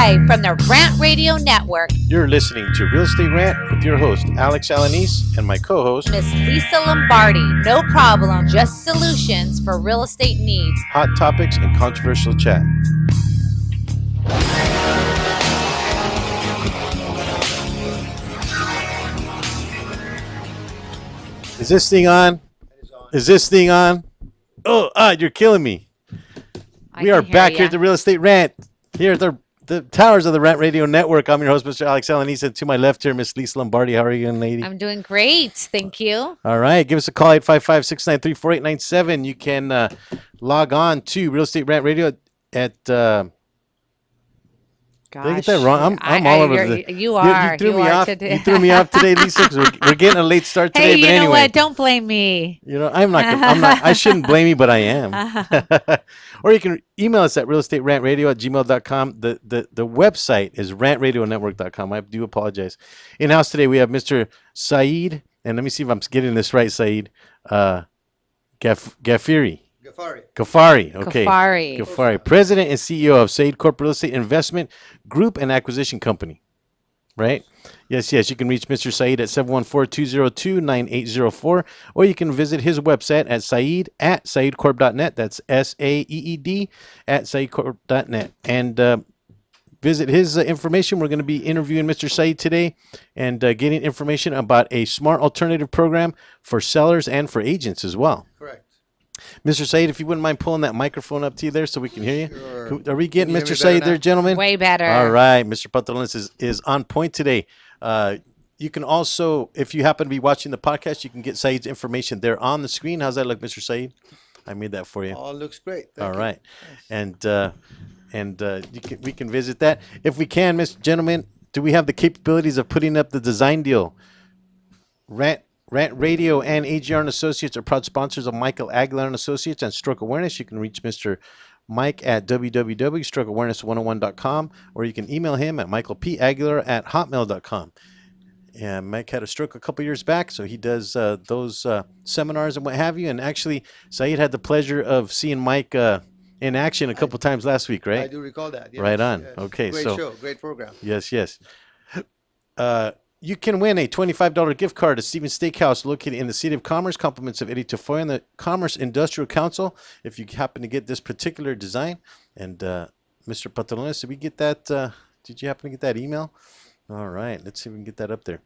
live from the Rant Radio Network. You're listening to Real Estate Rant with your host, Alex Alanis, and my co-host, Miss Lisa Lombardi. No problem, just solutions for real estate needs. hot topics and controversial chat. Is this thing on? Is this thing on? Oh, you're killing me. We are back here at the Real Estate Rant, here at the towers of the Rant Radio Network. I'm your host, Mr. Alex Alanis, and to my left here, Miss Lisa Lombardi. How are you, young lady? I'm doing great. Thank you. All right. Give us a call, 855-693-4897. You can log on to Real Estate Rant Radio at... Gosh, did I get that wrong? I'm all over the... You are. You threw me off. You threw me off today, Lisa, 'cause we're getting a late start today. Hey, but you anyway, know what? Don't blame me. You know, I'm not. I shouldn't blame you, but I am. Or you can email us at realestaterantradio@gmail.com. The website is rantradionetwork.com. I do apologize. In house today we have Mr. Saeed, and let me see if I'm getting this right. Saeed Ghaffari. Okay. Ghaffari, President and CEO of Saeed Corp Real Estate Investment Group and Acquisition Company. Right? Yes. You can reach Mr. Saeed at 714-202-9804, or you can visit his website at saeed@saeedcorp.net. That's SAEED at saeedcorp.net. And visit his information. We're going to be interviewing Mr. Saeed today and getting information about a smart alternative program for sellers and for agents as well. Correct. Mr. Saeed, if you wouldn't mind pulling that microphone up to you there so we can hear you. Sure. Are we getting Can you hear Mr. me Saeed better there, gentlemen? Way better. All right. Mr. Pantalones is on point today. You can also, if you happen to be watching the podcast, you can get Saeed's information there on the screen. How's that look, Mr. Saeed? I made that for you. All looks great. All Thank you. right. And we can visit that. If we can, gentlemen, do we have the capabilities of putting up the design deal? Rant Radio and AGR and Associates are proud sponsors of Michael Aguilar and Associates and Stroke Awareness. You can reach Mr. Mike at www.strokeawareness101.com, or you can email him at michaelpaguilar@hotmail.com. And Mike had a stroke a couple years back, so he does those seminars and what have you. And actually, Saeed had the pleasure of seeing Mike in action a couple times last week, right? I do recall that. Yes, Right on. yes. Okay, Great so show, great program. yes. You can win a $25 gift card to Stevens Steakhouse located in the City of Commerce. Compliments of Eddie Tafoya and the Commerce Industrial Council if you happen to get this particular design. And Mr. Pantalones, did we get that? Did you happen to get that email? All right, let's see if we can get that up there.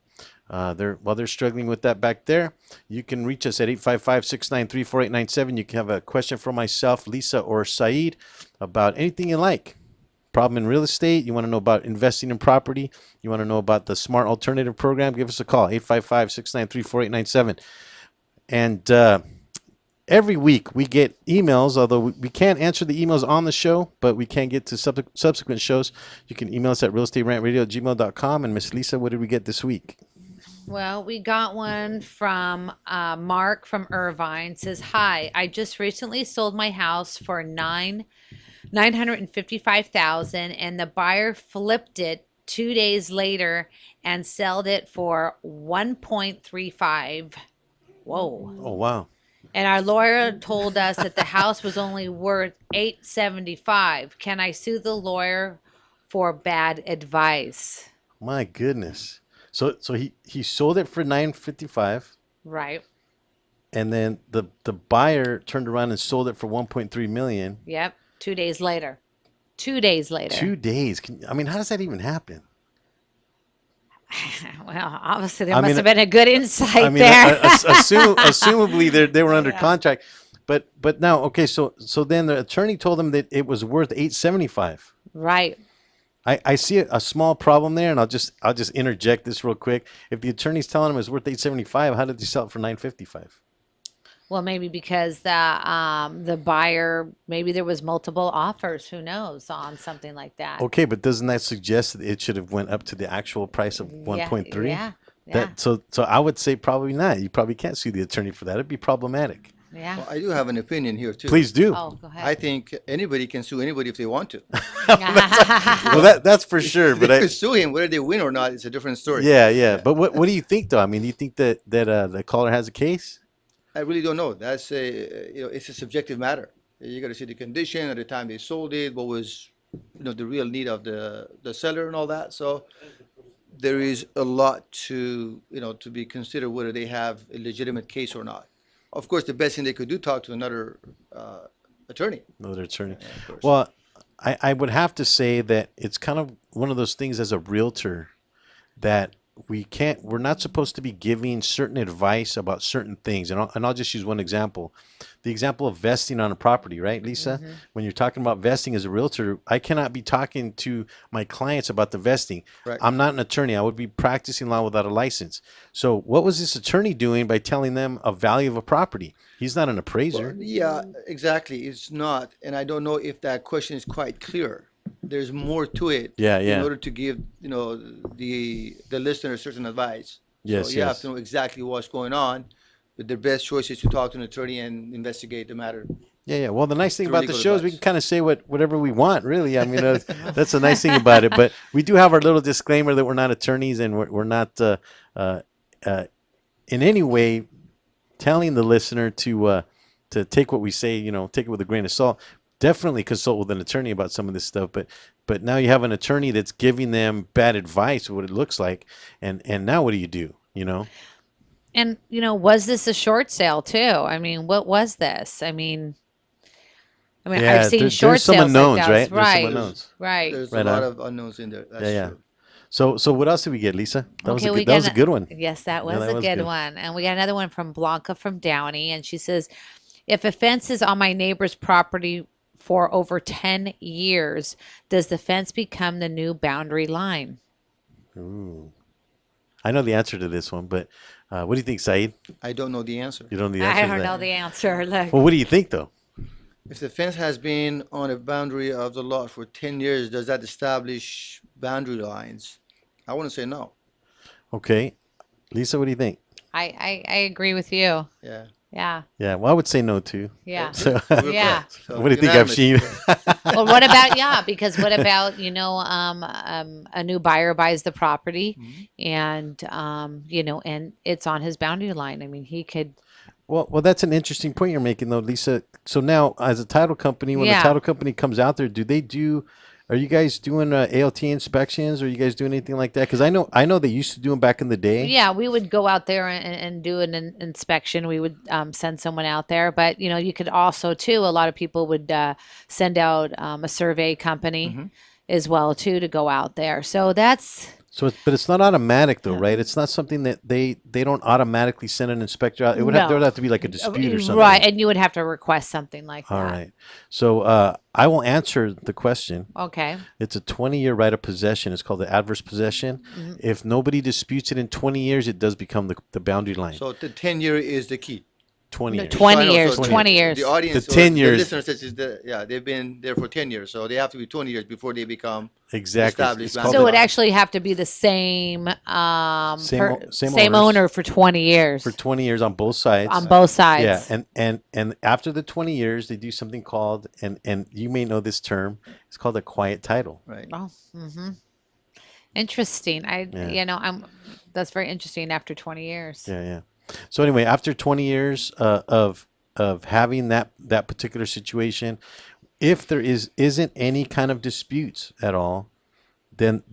While they're struggling with that back there, you can reach us at 855-693-4897. You can have a question for myself, Lisa, or Saeed about anything you like. Problem in real estate, you want to know about investing in property, you want to know about the Smart Alternative Program, give us a call, 855-693-4897. And every week we get emails, although we can't answer the emails on the show, but we can get to subsequent shows. You can email us at realestaterantradio@gmail.com. And Miss Lisa, what did we get this week? Well, we got one from Mark from Irvine. Says, "Hi, I just recently sold my house for $955,000, and the buyer flipped it 2 days later and sold it for 1.35. Whoa. Oh, wow. And our lawyer told us that the house was only worth $875. Can I sue the lawyer for bad advice?" My goodness. So he sold it for $955, Right. and then the buyer turned around and sold it for $1.3 million. Yep. 2 days later. 2 days later. 2 days. How does that even happen? Well, obviously there must have been a good insight there. Assumably they were under contract, but now, okay, so then the attorney told him that it was worth $875. Right. I see a small problem there, and I'll just interject this real quick. If the attorney's telling him it's worth $875, how did they sell it for $955? Well, maybe because the buyer, maybe there was multiple offers, who knows, on something like that. Okay, but doesn't that suggest that it should have went up to the actual price of 1.3? Yeah. So I would say probably not. You probably can't sue the attorney for that. It'd be problematic. Yeah. Well, I do have an opinion here too. Please do. Oh, go ahead. I think anybody can sue anybody if they want to. Well, that's for sure. But They could sue him. Whether they win or not, it's a different story. Yeah. But what do you think, though? Do you think that the caller has a case? I really don't know. That's it's a subjective matter. You got to see the condition at the time they sold it. What was the real need of the seller and all that. So there is a lot to be considered whether they have a legitimate case or not. Of course, the best thing they could do, talk to another attorney. Another attorney. Yeah, of course. Well, I would have to say that it's kind of one of those things as a realtor that we're not supposed to be giving certain advice about certain things. And I'll just use one example. The example of vesting on a property, right, Lisa? When you're talking about vesting as a realtor, I cannot be talking to my clients about the vesting. Right. I'm not an attorney. I would be practicing law without a license. So what was this attorney doing by telling them a value of a property? He's not an appraiser. Yeah, exactly. It's not, and I don't know if that question is quite clear. There's more to it. Yeah, In yeah. order to give, the listener certain advice. Yes, So you have yes. to know exactly what's going on. But the best choice is to talk to an attorney and investigate the matter. Yeah, yeah. Well, the nice thing Through about the legal show is we advice. can kind of say whatever we want, really. I mean, that's the nice thing about it. But we do have our little disclaimer that we're not attorneys and we're not in any way telling the listener to take what we say, take it with a grain of salt. Definitely consult with an attorney about some of this stuff. But now you have an attorney that's giving them bad advice of what it looks like, and now what do you do? And, was this a short sale too? I mean, what was this? Yeah, I've seen there's short some sales unknowns, like right? that. There's some Right. unknowns. Right. There's Right a lot on. of unknowns in there. That's Yeah, yeah. true. So what else did we get, Lisa? That was Okay, a we good. That was a got good one. Yes, that Yeah, was that a was good good. one. And we got another one from Blanca from Downey, and she says, "If a fence is on my neighbor's property for over 10 years, does the fence become the new boundary line?" Ooh. I know the answer to this one, but what do you think, Saeed? I don't know the answer. You don't know the answer I to don't that? know the answer. Look. Well, what do you think, though? If the fence has been on a boundary of the lot for 10 years, does that establish boundary lines? I want to say no. Okay. Lisa, what do you think? I agree with you. Yeah. Yeah. Yeah, well, I would say no, too. Yeah. So, We're Yeah. correct. So what do you think, I've unanimous. seen? Well, what about, yeah, because what about, a new buyer buys the property and, and it's on his boundary line. I mean, he could, Well, that's an interesting point you're making, though, Lisa. So now, as a title company, when the Yeah. title company comes out there, are you guys doing ALT inspections? Or are you guys doing anything like that? Because I know they used to do them back in the day. yeah, we would go out there and do an inspection. We would send someone out there, but you could also too. A lot of people would send out a survey company as well too to go out there. So that's But it's not automatic, though, right? It's not something that they don't automatically send an inspector out. There would have to be like a dispute or something. right, and you would have to request something like that. All right. So I will answer the question. Okay. It's a 20-year right of possession. It's called the adverse possession. If nobody disputes it in 20 years, it does become the boundary line. So the 10-year is the key. 20 No, years. 20 So I know, years, so 20 years. The audience, The 10 or years. the listener says they've been there for 10 years. So they have to be 20 years before they become Exactly. established It's boundary called So it line. would actually have to be the same Same owners. owner for 20 years for 20 years on both sides. on both sides. Yeah, and after the 20 years, they do something called, and you may know this term, it's called a quiet title. Right. Oh, interesting. That's very interesting after 20 years. Yeah, yeah. So anyway, after 20 years of having that particular situation, if there isn't any kind of disputes at all, then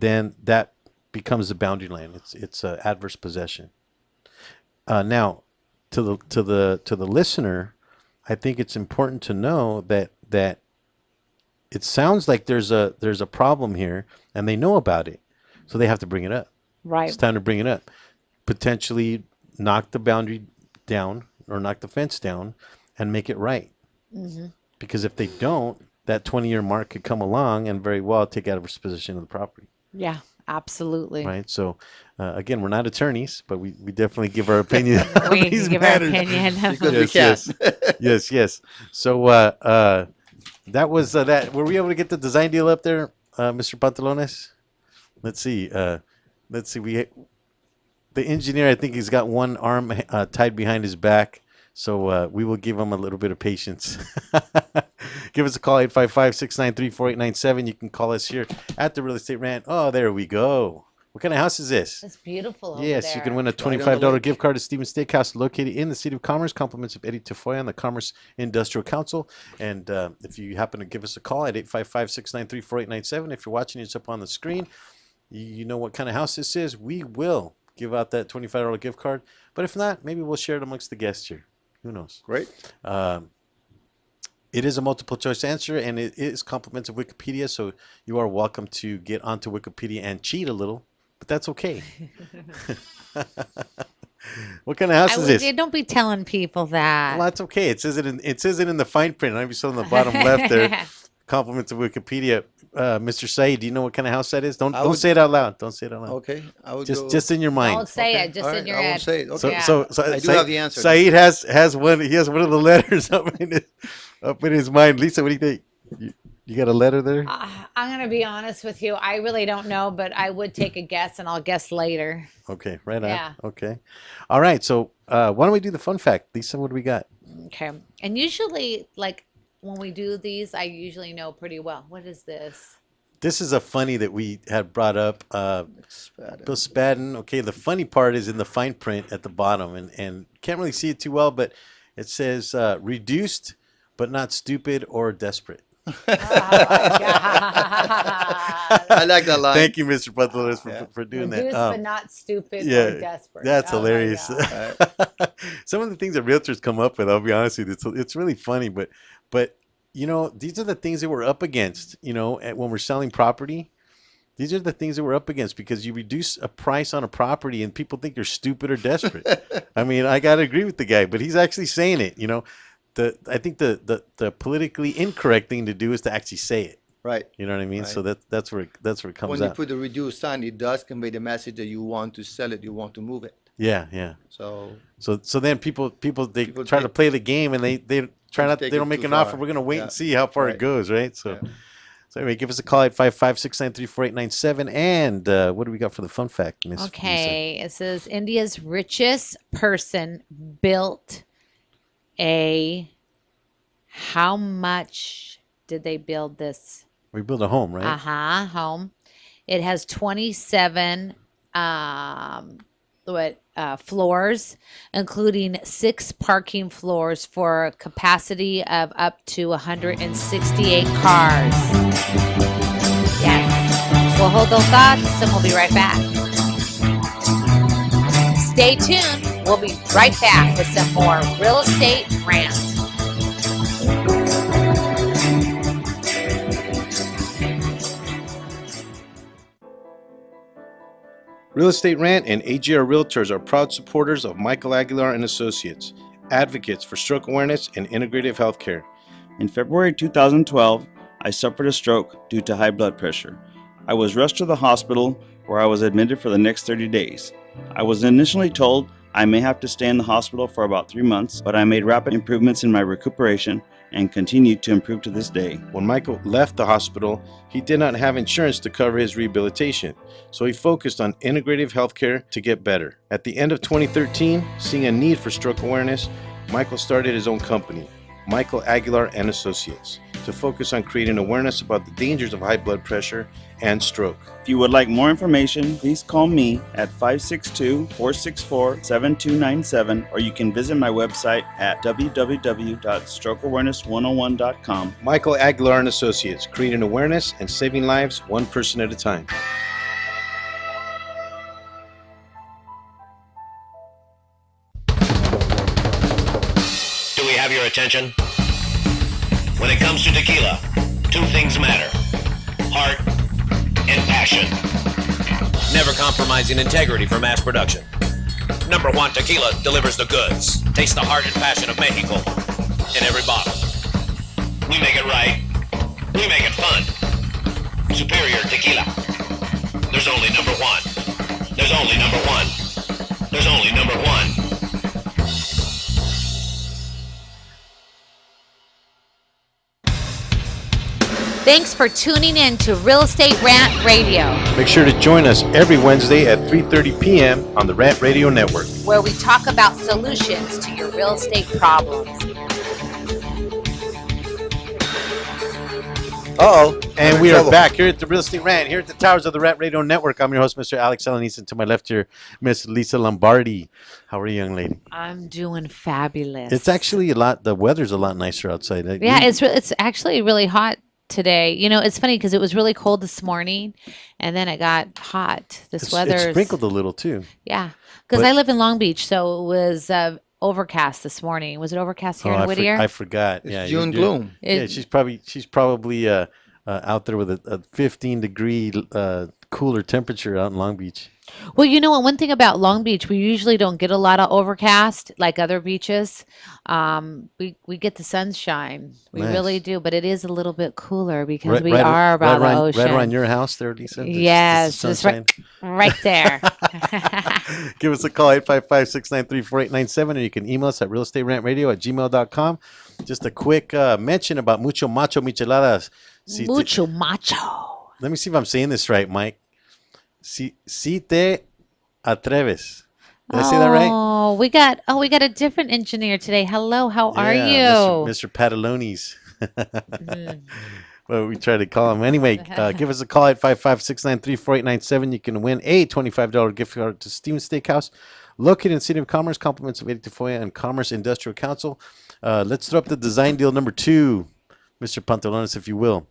that becomes the boundary line. It's adverse possession. Now, to the listener, I think it's important to know that it sounds like there's a problem here, and they know about it, so they have to bring it up. Right. It's time to bring it up. Potentially knock the boundary down or knock the fence down and make it right. Because if they don't, that 20-year mark could come along and very well take adverse possession of the property. Yeah, absolutely. Right. So, again, we're not attorneys, but we definitely give our opinion. on We these give our matters. opinion. Because we Yes, can. yes, yes. So, that was that. Were we able to get the design deal up there, Mr. Pantalones? Let's see. The engineer, I think he's got one arm tied behind his back. So we will give him a little bit of patience. Give us a call, 855-693-4897. You can call us here at the Real Estate Rant. Oh, there we go. What kind of house is this? It's beautiful over Yes, there. you can win a Right on the $25 lake. gift card to Stevens Steakhouse located in the City of Commerce. Compliments of Eddie Tafoya and the Commerce Industrial Council. And if you happen to give us a call at 855-693-4897, if you're watching, it's up on the screen. You know what kind of house this is. We will give out that $25 gift card. But if not, maybe we'll share it amongst the guests here. Who knows? Great. It is a multiple choice answer, and it is compliments of Wikipedia, so you are welcome to get onto Wikipedia and cheat a little, but that's okay. What kind of house is this? Don't be telling people that. Well, that's okay. It says it in the fine print. I saw on the bottom left there. Compliments of Wikipedia. Mr. Saeed, do you know what kind of house that is? Don't say it out loud. Don't say it out loud. Okay. I would Just in your mind. Don't say Okay. it, just All in right, your I head. won't say it. Okay. Yeah. I do have the answer. Saeed has one. He has one of the letters up in his mind. Lisa, what do you think? You got a letter there? I'm going to be honest with you. I really don't know, but I would take a guess, and I'll guess later. Okay, right on. Yeah. Okay. All right. So why don't we do the fun fact? Lisa, what do we got? Okay. And usually, like, when we do these, I usually know pretty well. What is this? This is a funny that we had brought up. Spadden. Bill Spadden. Okay, the funny part is in the fine print at the bottom, and can't really see it too well, but it says reduced, but not stupid or desperate. Oh, my God. I like that line. Thank you, Mr. Butler, Yeah. for doing Reduced, that. but not stupid yeah, or desperate. That's Oh, my hilarious. God. Some of the things that realtors come up with, I'll be honest with you, it's really funny, but these are the things that we're up against, when we're selling property. These are the things that we're up against because you reduce a price on a property and people think you're stupid or desperate. I mean, I got to agree with the guy, but he's actually saying it, I think the politically incorrect thing to do is to actually say it. Right. You know what I mean? Right. So that's where it comes When you out. put the reduced sign, it does convey the message that you want to sell it, you want to move it. Yeah. So So then people try People to play the game and they try not, they take it don't make too an offer. far. We're gonna wait Yeah. and see how far it Right. goes, right? So Yeah. so anyway, give us a call at 855-693-4897. And what do we got for the fun fact, Miss Lisa? Okay. It says India's richest person built a. How much did they build this? We build a home, right? Home. It has 27 floors, including 6 parking floors for a capacity of up to 168 cars. Yes. We'll hold those thoughts and we'll be right back. Stay tuned. We'll be right back with some more real estate rant. Real Estate Rant and AGR Realtors are proud supporters of Michael Aguilar and Associates, advocates for stroke awareness and integrative healthcare. In February 2012, I suffered a stroke due to high blood pressure. I was rushed to the hospital where I was admitted for the next 30 days. I was initially told I may have to stay in the hospital for about 3 months, but I made rapid improvements in my recuperation and continued to improve to this day. When Michael left the hospital, he did not have insurance to cover his rehabilitation, so he focused on integrative healthcare to get better. At the end of 2013, seeing a need for stroke awareness, Michael started his own company, Michael Aguilar and Associates, to focus on creating awareness about the dangers of high blood pressure and stroke. If you would like more information, please call me at 562-464-7297, or you can visit my website at www.strokeawareness101.com. Michael Aguilar and Associates, creating awareness and saving lives one person at a time. Do we have your attention? When it comes to tequila, 2 things matter: heart and passion. Never compromising integrity for mass production. Number 1 Tequila delivers the goods. Taste the heart and passion of Mexico in every bottle. We make it right. We make it fun. Superior Tequila. There's only number 1. There's only number 1. There's only number 1. Thanks for tuning in to Real Estate Rant Radio, Make sure to join us every Wednesday at 3:30 p.m. on the Rant Radio Network. where we talk about solutions to your real estate problems. Uh-oh. And I'm we in are trouble. back here at the Real Estate Rant, here at the Towers of the Rant Radio Network. I'm your host, Mr. Alex Alanis, and to my left here, Miss Lisa Lombardi. How are you, young lady? I'm doing fabulous. It's actually the weather's a lot nicer outside. Yeah, it's actually really hot today. You know, it's funny because it was really cold this morning, and then it got hot. This It weather, sprinkled a little too. yeah, because But- I live in Long Beach, so it was overcast this morning. Was it overcast here in Whittier? I forgot. It's Yeah, June you're- gloom. Yeah, she's probably out there with a 15-degree cooler temperature out in Long Beach. Well, you know what? One thing about Long Beach, we usually don't get a lot of overcast like other beaches. We get the sunshine. We really Nice. do, but it is a little bit cooler because we are by the ocean. Right around your house there, Lisa? Just Yes, the just right, sunshine. right there. Give us a call, 855-693-4897, or you can email us at realestaterantradio@gmail.com. Just a quick mention about Mucho Macho Micheladas. Mucho macho. Let me see if I'm saying this right, Mike. Si te atreves. Did I say that right? Oh, we got a different engineer today. Hello, how are you? Mr. Patalones. Well, we try to call him. Anyway, give us a call at 855-693-4897. You can win a $25 gift card to Stevens Steakhouse, located in the City of Commerce, compliments of 82 Foya and Commerce Industrial Council. Let's throw up the design deal number 2, Mr. Pantalones, if you will.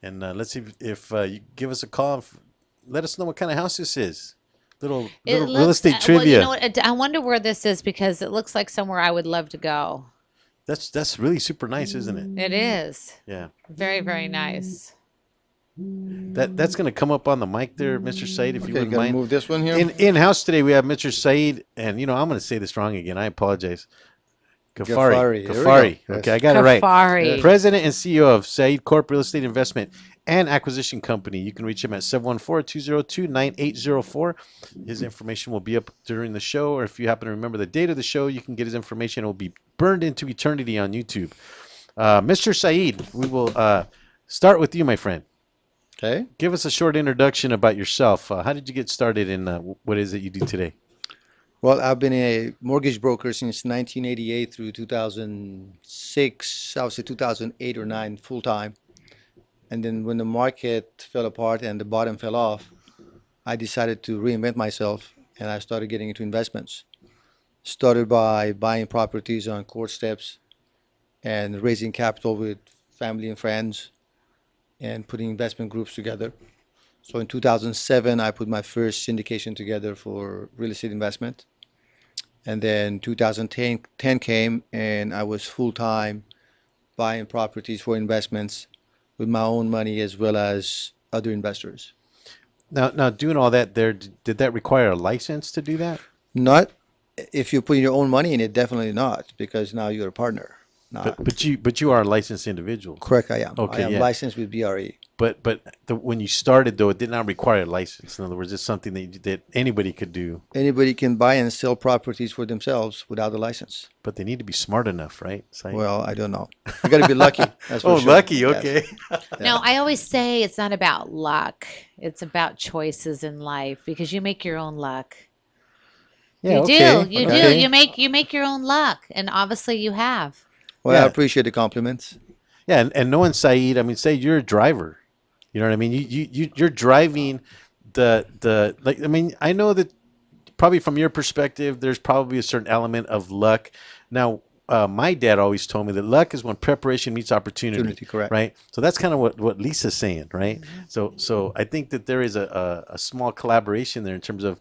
And let's see if you give us a call. Let us know what kind of house this is. Little real estate trivia. Well, you know what? I wonder where this is because it looks like somewhere I would love to go. That's really super nice, isn't it? It is. Yeah. Very, very nice. That's going to come up on the mic there, Mr. Said, if you Okay, wouldn't gotta mind. move this one here. In house today, we have Mr. Said, and I'm going to say this wrong again. I apologize. Ghaffari. There we go. Yes. Okay, I got it right. Ghaffari. President and CEO of Said Corp Real Estate Investment and Acquisition Company. You can reach him at 714-202-9804. His information will be up during the show, or if you happen to remember the date of the show, you can get his information. It will be burned into eternity on YouTube. Mr. Said, we will start with you, my friend. Okay. Give us a short introduction about yourself. How did you get started in what is it you do today? Well, I've been a mortgage broker since 1988 through 2006. I would say 2008 or 9 full time. And then when the market fell apart and the bottom fell off, I decided to reinvent myself and I started getting into investments. Started by buying properties on court steps and raising capital with family and friends and putting investment groups together. So in 2007, I put my first syndication together for real estate investment. And then 2010 came and I was full-time buying properties for investments with my own money as well as other investors. Now doing all that there, did that require a license to do that? Not if you're putting your own money in it, definitely not, because now you're a partner. Not. But you are a licensed individual. Correct, I am. Okay, I am yeah. licensed with BRE. But when you started, though, it did not require a license. In other words, it's something that anybody could do. Anybody can buy and sell properties for themselves without a license. But they need to be smart enough, right? Well, I don't know. You got to be lucky. That's for Oh, sure. lucky. Yes. Okay. No, I always say it's not about luck. It's about choices in life because you make your own luck. Yeah. You okay. do. You okay. do. You make your own luck, and obviously you have. Well, Yeah. I appreciate the compliments. Yeah, and knowing Saeed, I mean, say you're a driver. You know what I mean? You're driving the like. I mean, I know that probably from your perspective, there's probably a certain element of luck. Now, my dad always told me that luck is when preparation meets opportunity. Opportunity, correct. Right. So that's kind of what Lisa's saying, right? So I think that there is a small collaboration there in terms of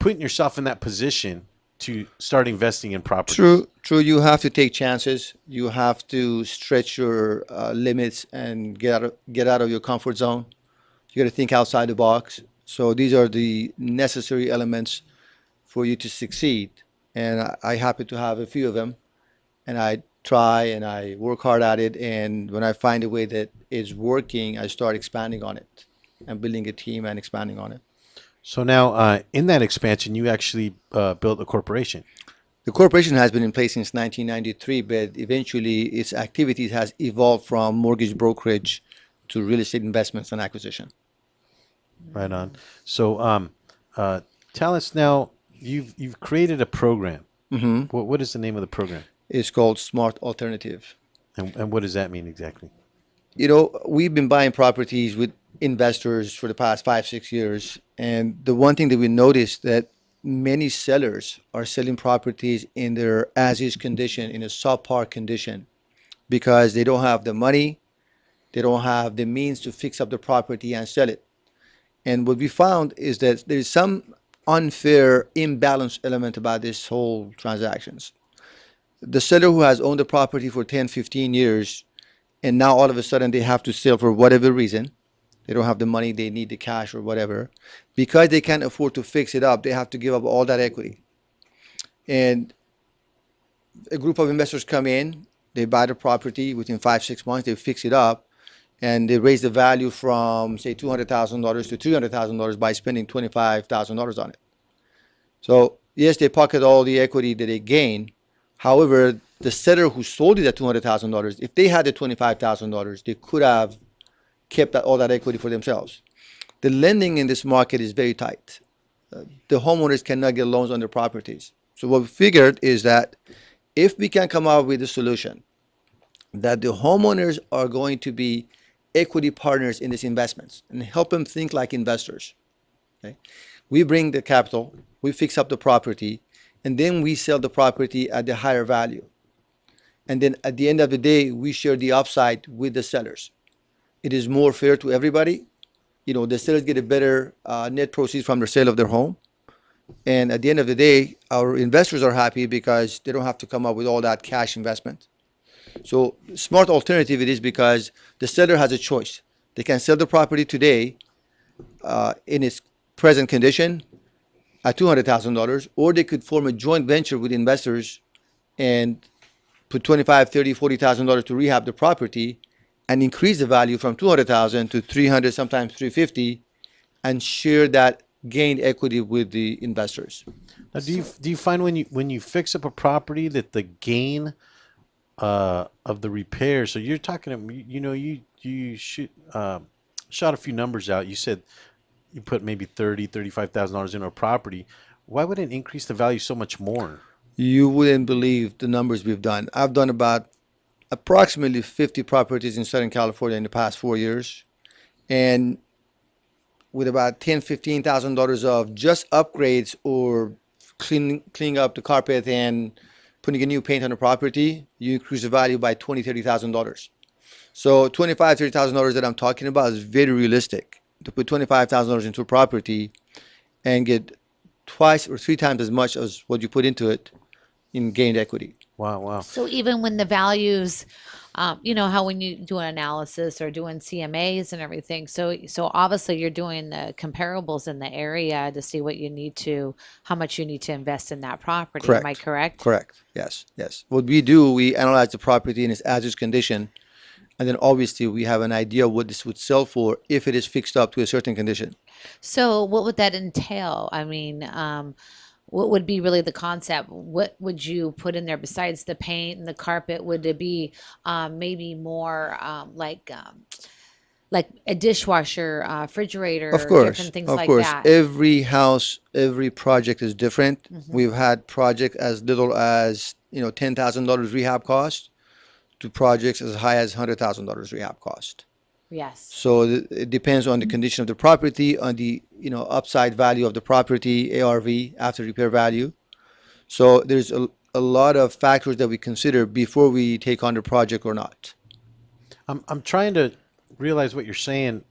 putting yourself in that position to start investing in property. True. You have to take chances. You have to stretch your limits and get out of your comfort zone. You got to think outside the box. So these are the necessary elements for you to succeed. And I happen to have a few of them. And I try and I work hard at it. And when I find a way that is working, I start expanding on it and building a team and expanding on it. So now, in that expansion, you actually built a corporation. The corporation has been in place since 1993, but eventually its activities has evolved from mortgage brokerage to real estate investments and acquisition. Right on. So, tell us now. You've created a program. Mm-hmm. What is the name of the program? It's called Smart Alternative. And what does that mean exactly? we've been buying properties with investors for the past 5, 6 years, and the one thing that we noticed that many sellers are selling properties in their as-is condition, in a subpar condition, because they don't have the money, they don't have the means to fix up the property and sell it. And what we found is that there's some unfair imbalance element about this whole transactions. The seller who has owned the property for 10, 15 years, and now all of a sudden they have to sell for whatever reason. They don't have the money, they need the cash or whatever. Because they can't afford to fix it up, they have to give up all that equity. And a group of investors come in, they buy the property within 5, 6 months, they fix it up, and they raise the value from, say, $200,000 to $300,000 by spending $25,000 on it. So, yes, they pocket all the equity that they gain. However, the seller who sold it at $200,000, if they had the $25,000, they could have kept all that equity for themselves. The lending in this market is very tight. The homeowners cannot get loans on their properties. So what we figured is that if we can come up with a solution that the homeowners are going to be equity partners in these investments and help them think like investors, okay? We bring the capital, we fix up the property, and then we sell the property at the higher value. And then at the end of the day, we share the upside with the sellers. It is more fair to everybody. The sellers get a better net proceeds from the sale of their home. And at the end of the day, our investors are happy because they don't have to come up with all that cash investment. So smart alternative it is because the seller has a choice. They can sell the property today in its present condition at $200,000, or they could form a joint venture with investors and put $25,000, $30,000, $40,000 to rehab the property and increase the value from $200,000 to $300,000, sometimes $350,000, and share that gained equity with the investors. Now, do you find when you fix up a property that the gain of the repair? So you're talking, you shot a few numbers out. You said you put maybe $35,000 into a property. Why would it increase the value so much more? You wouldn't believe the numbers we've done. I've done about approximately 50 properties in Southern California in the past 4 years, and with about $10,000-$15,000 of just upgrades or cleaning up the carpet and putting a new paint on the property, you increase the value by $20,000-$30,000. So $25,000-$30,000 that I'm talking about is very realistic. To put $25,000 into a property and get twice or 3 times as much as what you put into it in gained equity. Wow. So even when the values, how when you do an analysis or doing CMAs and everything, so obviously you're doing the comparables in the area to see how much you need to invest in that property. Correct. Am I correct? Correct. Yes. What we do, we analyze the property in its as-is condition, and then obviously we have an idea what this would sell for if it is fixed up to a certain condition. So what would that entail? I mean, what would be really the concept? What would you put in there besides the paint and the carpet? Would it be maybe more like a dishwasher, refrigerator, Of course, different things of like course. that? Every house, every project is different. Mm-hmm. We've had projects as little as $10,000 rehab cost to projects as high as $100,000 rehab cost. Yes. So it depends on the condition of the property, on the upside value of the property, ARV, after repair value. So there's a lot of factors that we consider before we take on the project or not. I'm trying to realize what you're saying.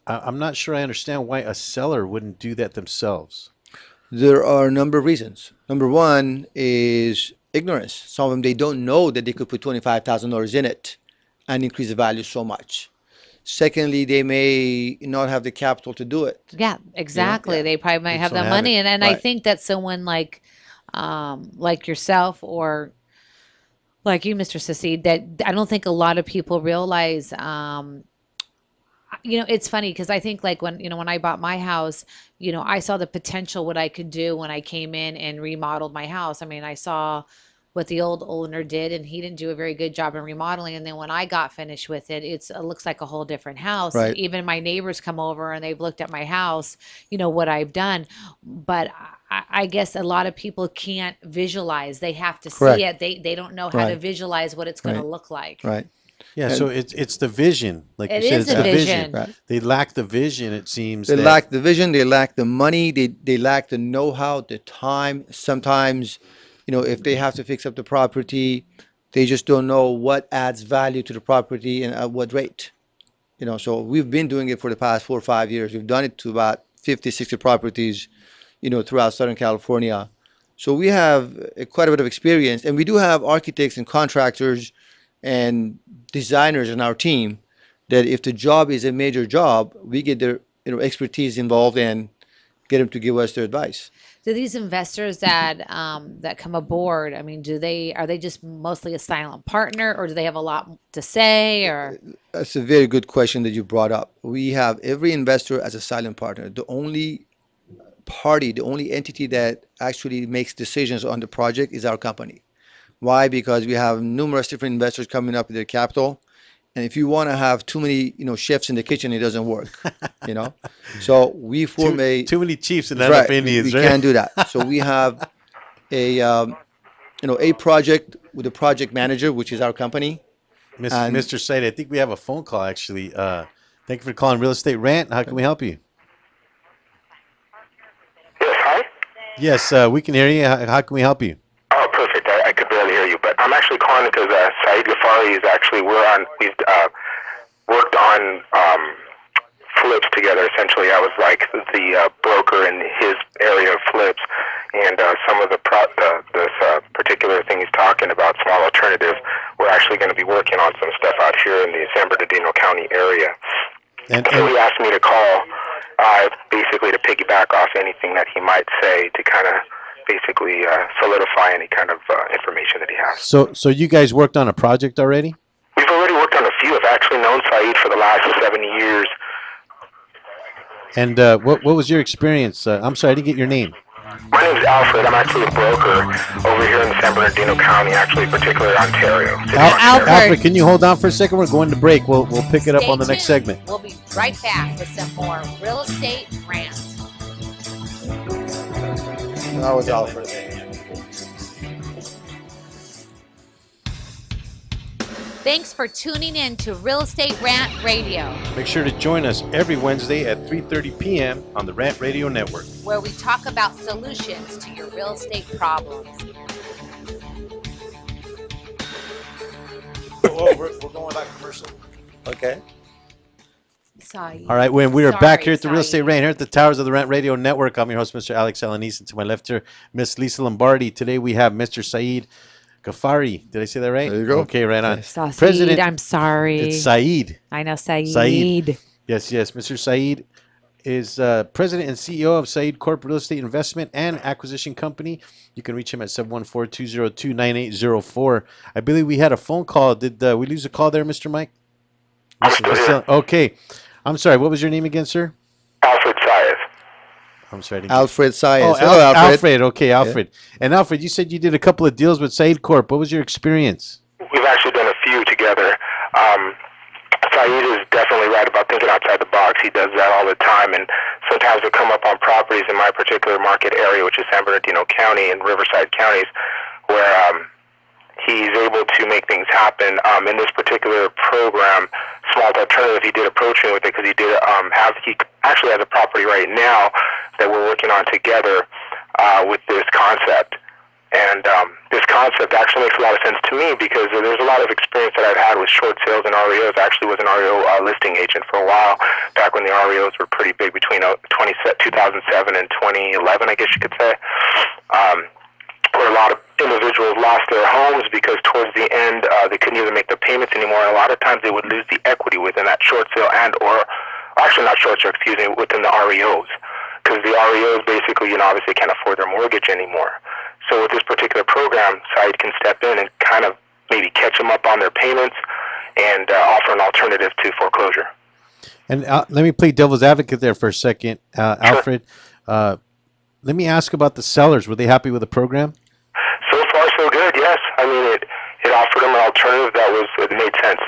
I'm not sure I understand why a seller wouldn't do that themselves. There are a number of reasons. Number one is ignorance. Some of them, they don't know that they could put $25,000 in it and increase the value so much. Secondly, they may not have the capital to do it. Yeah, exactly. Yeah. They probably might They have just the don't have money, it. and I Right. think that someone like yourself or like you, Mr. Sassid, that I don't think a lot of people realize. It's funny because I think like when I bought my house, I saw the potential what I could do when I came in and remodeled my house. I mean, I saw what the old owner did, and he didn't do a very good job in remodeling. And then when I got finished with it, it looks like a whole different house. Right. Even my neighbors come over and they've looked at my house, what I've done. But I guess a lot of people can't visualize. They have to Correct. see it. They don't know how to Right. visualize what it's going to Right. look like. Right. Yeah, so it's the vision, like It you said, is it's the the vision. vision. Right. They lack the vision. It seems They that lack the vision, they lack the money, they lack the know-how, the time. Sometimes, if they have to fix up the property, they just don't know what adds value to the property and at what rate. So we've been doing it for the past 4 or 5 years. We've done it to about 50, 60 properties, throughout Southern California. So we have quite a bit of experience, and we do have architects and contractors and designers in our team that if the job is a major job, we get their expertise involved and get them to give us their advice. Do these investors that come aboard, I mean, are they just mostly a silent partner, or do they have a lot to say, or? That's a very good question that you brought up. We have every investor as a silent partner. The only entity that actually makes decisions on the project is our company. Why? Because we have numerous different investors coming up with their capital. And if you want to have too many, chefs in the kitchen, it doesn't work, So we form too many chiefs and not right, enough Indians, we right? can't do that. So we have a project with a project manager, which is our company. And Mr. Said, I think we have a phone call actually. Thank you for calling Real Estate Rant. How can we help you? Yes, hi? Yes, we can hear you. How can we help you? Oh, perfect. I could barely hear you, but I'm actually calling because Saeed Ghaffari is actually, we've worked on flips together. Essentially, I was like the broker in his area of flips, and some of this particular thing he's talking about, small alternatives, we're actually going to be working on some stuff out here in the San Bernardino County area. So he asked me to call, basically to piggyback off anything that he might say to kind of basically solidify any kind of information that he has. So you guys worked on a project already? We've already worked on a few. I've actually known Saeed for the last 7 years. And what was your experience? I'm sorry, I didn't get your name. My name is Alfred. I'm actually a broker over here in San Bernardino County, actually, particularly Ontario. Alfred, can you hold on for a second? We're going to break. We'll pick it up Stay on the next tuned. segment. We'll be right back with some more Real Estate Rant. that was Alfred. Thanks for tuning in to Real Estate Rant Radio, Make sure to join us every Wednesday at 3:30 p.m. on the Rant Radio Network. where we talk about solutions to your real estate problems. We're going without commercial. Okay. Sorry. All right, when we are back here at the Real Sorry. Estate Rant, here at the Towers of the Rant Radio Network. I'm your host, Mr. Alex Alanis, and to my left here, Miss Lisa Lombardi. Today we have Mr. Saeed Ghaffari. Did I say that right? There you go. Okay, right on. Saeed, I'm sorry. It's Saeed. I know Saeed. Saeed. Yes. Mr. Saeed is president and CEO of Saeed Corp Real Estate Investment and Acquisition Company. You can reach him at 714-202-9804. I believe we had a phone call. Did we lose a call there, Mr. Mike? I'm still here. Okay. I'm sorry. What was your name again, sir? Alfred Saez. I'm sorry. I didn't Alfred Saez. Oh, Hello, Alfred. Okay, Alfred. And Alfred, you said you did a couple of deals with Saeed Corp. What was your experience? We've actually done a few together. Saeed is definitely right about thinking outside the box. He does that all the time, and sometimes we come up on properties in my particular market area, which is San Bernardino County and Riverside counties, where he's able to make things happen. In this particular program, Small Alternative, he did approach me with it because he did he actually has a property right now that we're working on together with this concept. And this concept actually makes a lot of sense to me because there's a lot of experience that I've had with short sales and REOs. I actually was an REO listing agent for a while, back when the REOs were pretty big between 2007 and 2011, I guess you could say. Where a lot of individuals lost their homes because towards the end they couldn't even make the payments anymore. And a lot of times they would lose the equity within that short sale or actually not short sale, excuse me, within the REOs. Because the REOs basically, obviously can't afford their mortgage anymore. So with this particular program, Saeed can step in and kind of maybe catch them up on their payments and offer an alternative to foreclosure. And let me play devil's advocate there for a second, Alfred. Let me ask about the sellers. Were they happy with the program? So far, so good, yes. I mean, it offered them an alternative it made sense.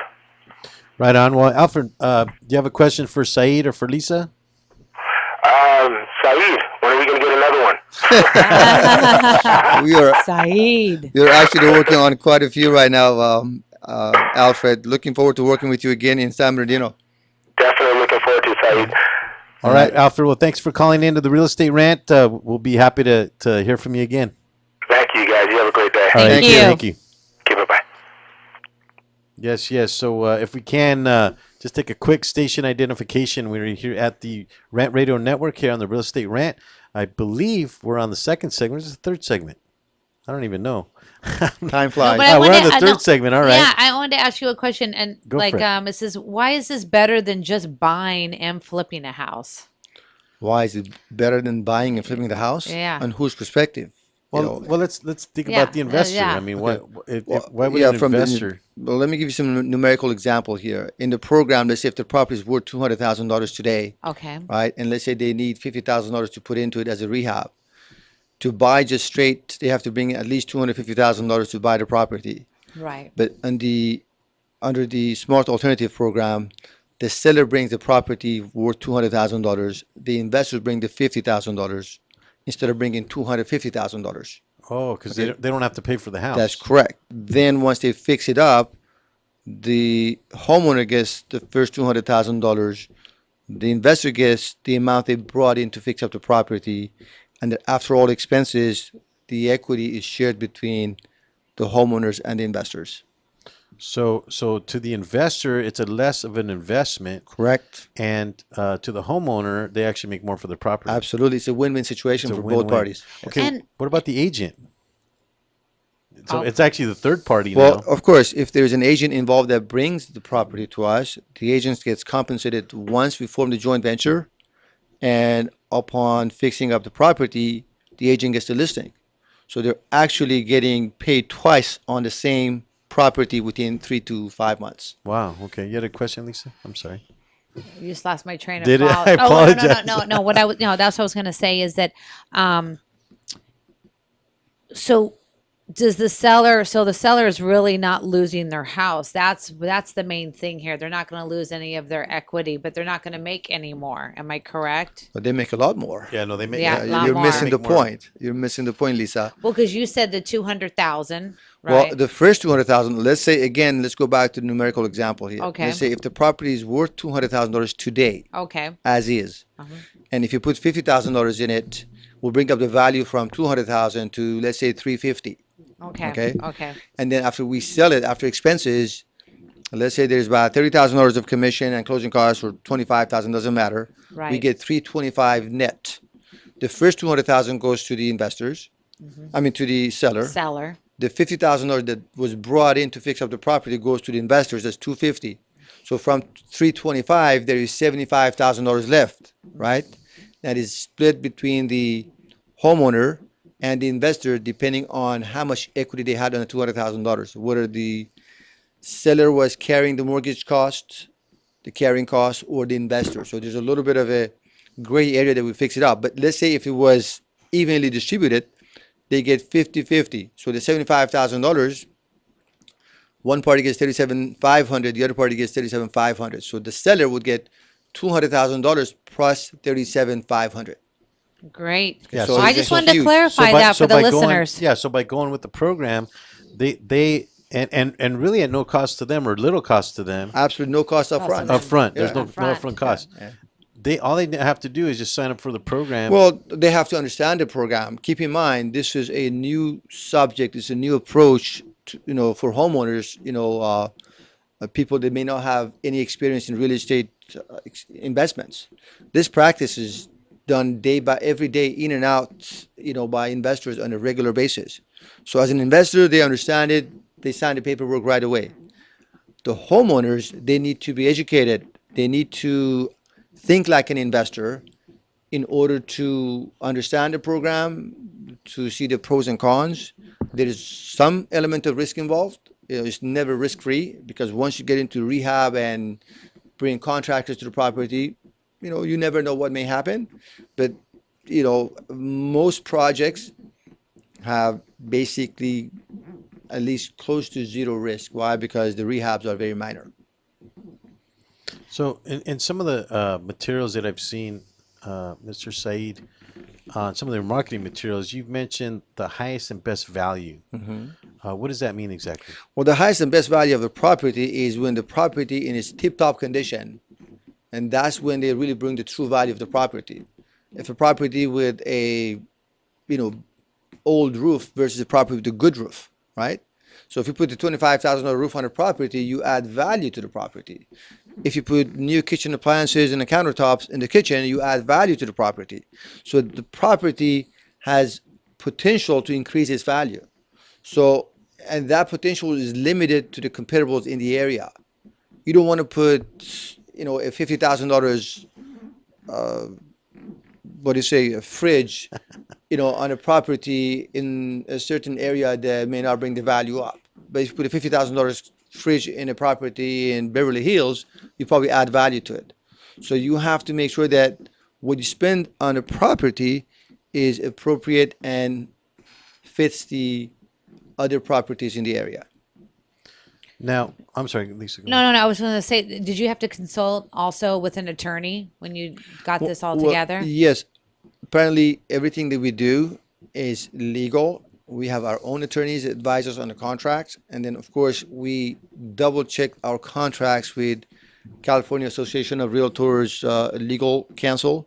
Right on. Well, Alfred, do you have a question for Saeed or for Lisa? Saeed, when are we going to get another one? We are Saeed. actually working on quite a few right now. Alfred. Looking forward to working with you again in San Bernardino. Definitely looking forward to it, Saeed. All right, Alfred. Well, thanks for calling into the Real Estate Rant. We'll be happy to hear from you again. Thank you, guys. You have a great day. All right, Thank you. Thank you. Okay, bye-bye. Yes. So if we can just take a quick station identification. We're here at the Rant Radio Network here on the Real Estate Rant. I believe we're on the second segment. This is the third segment. I don't even know. Time flies. but I we're wanted- on the I third know- segment. All right. Yeah, I wanted to ask you a question, and Go for it. it says, why is this better than just buying and flipping a house? Why is it better than buying and flipping the house? Yeah. On whose perspective? Well, let's think Yeah, about the investor. yeah. I mean, Okay. why would yeah, an from investor? Well, let me give you some numerical example here. In the program, let's say if the property is worth $200,000 today, Okay. right? And let's say they need $50,000 to put into it as a rehab. To buy just straight, they have to bring at least $250,000 to buy the property. Right. But under the Smart Alternative Program, the seller brings the property worth $200,000. The investors bring the $50,000 instead of bringing $250,000. Oh, because they don't have to pay for the house. That's correct. Then once they fix it up, the homeowner gets the first $200,000. The investor gets the amount they brought in to fix up the property, and after all expenses, the equity is shared between the homeowners and the investors. So to the investor, it's a less of an investment, Correct. and to the homeowner, they actually make more for their property. Absolutely, it's a win-win situation It's a for both win-win. parties. Okay. And- what about the agent? So Oh. it's actually the third party Well, now. of course, if there's an agent involved that brings the property to us, the agent gets compensated once we form the joint venture, and upon fixing up the property, the agent gets the listing. So they're actually getting paid twice on the same property within 3 to 5 months. Wow. Okay. You had a question, Lisa? I'm sorry. You just lost my train of Did it? thought. I Oh, apologize. no. What I was, that's what I was going to say is that, so does the seller? So the seller is really not losing their house. That's the main thing here. They're not going to lose any of their equity, but they're not going to make any more. Am I correct? But they make a lot more. Yeah. No, they make. Yeah, a lot You're more. missing the Make more. point. You're missing the point, Lisa. Well, because you said the 200,000, Well, right? the first 200,000, let's say again, let's go back to the numerical example here. Okay. Let's say if the property is worth $200,000 today, Okay. as is, and if you put $50,000 in it, we'll bring up the value from 200,000 to let's say 350. Okay. Okay. Okay. And then after we sell it, after expenses, let's say there's about $30,000 of commission and closing costs, or 25,000, doesn't matter. We Right. get 325 net. The first 200,000 goes to the investors. I mean to the seller. Seller. The $50,000 that was brought in to fix up the property goes to the investors. That's 250. So from 325, there is $75,000 left, right? That is split between the homeowner and the investor, depending on how much equity they had on the $200,000. Whether the seller was carrying the mortgage cost, the carrying cost, or the investor. So there's a little bit of a gray area that we fix it up. But let's say if it was evenly distributed, they get 50-50. So the $75,000, one party gets $37,500, the other party gets $37,500. So the seller would get $200,000 plus $37,500. Great. Yeah, So so I it's just so wanted to huge. clarify that for the by listeners. Going, yeah. So by going with the program, they and really at no cost to them or little cost to them Absolutely no cost up front. up front. There's Yeah. no Upfront. upfront cost. All they have to do is just sign up for the program. Well, they have to understand the program. Keep in mind, this is a new subject. It's a new approach, to, for homeowners. People that may not have any experience in real estate investments. This practice is done every day, in and out, by investors on a regular basis. So as an investor, they understand it. They sign the paperwork right away. The homeowners, they need to be educated. They need to think like an investor in order to understand the program, to see the pros and cons. There is some element of risk involved. It's never risk-free, because once you get into rehab and bring contractors to the property, you never know what may happen. But, most projects have basically at least close to zero risk. Why? Because the rehabs are very minor. So in some of the materials that I've seen, Mr. Saeed, some of the marketing materials, you've mentioned the highest and best value. What does that mean exactly? Well, the highest and best value of a property is when the property in its tip-top condition, and that's when they really bring the true value of the property. If a property with a, you know, old roof versus a property with a good roof, right? So if you put the $25,000 roof on a property, you add value to the property. If you put new kitchen appliances and the countertops in the kitchen, you add value to the property. So the property has potential to increase its value. So, and that potential is limited to the comparables in the area. You don't want to put, you know, a $50,000, what do you say, a fridge, you know, on a property in a certain area that may not bring the value up. But if you put a $50,000 fridge in a property in Beverly Hills, you probably add value to it. So you have to make sure that what you spend on a property is appropriate and fits the other properties in the area. Now, I'm sorry, Lisa. Go No, ahead. no, no. I was going to say, did you have to consult also with an attorney when you got this all Well, together? yes. Apparently, everything that we do is legal. We have our own attorneys that advise us on the contracts. And then, of course, we double check our contracts with California Association of Realtors legal counsel.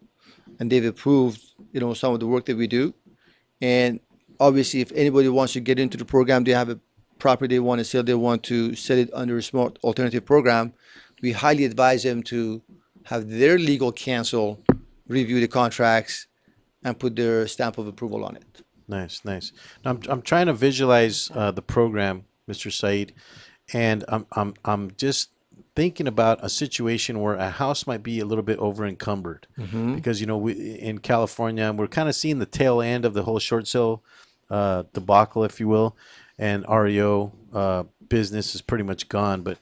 And they've approved, you know, some of the work that we do. And obviously, if anybody wants to get into the program, they have a property they want to sell, they want to sell it under a smart alternative program, we highly advise them to have their legal counsel review the contracts and put their stamp of approval on it. Nice, nice. Now, I'm trying to visualize the program, Mr. Said, and I'm just thinking about a situation where a house might be a little bit over encumbered because in California we're kind of seeing the tail end of the whole short sale debacle, if you will, and REO business is pretty much gone, but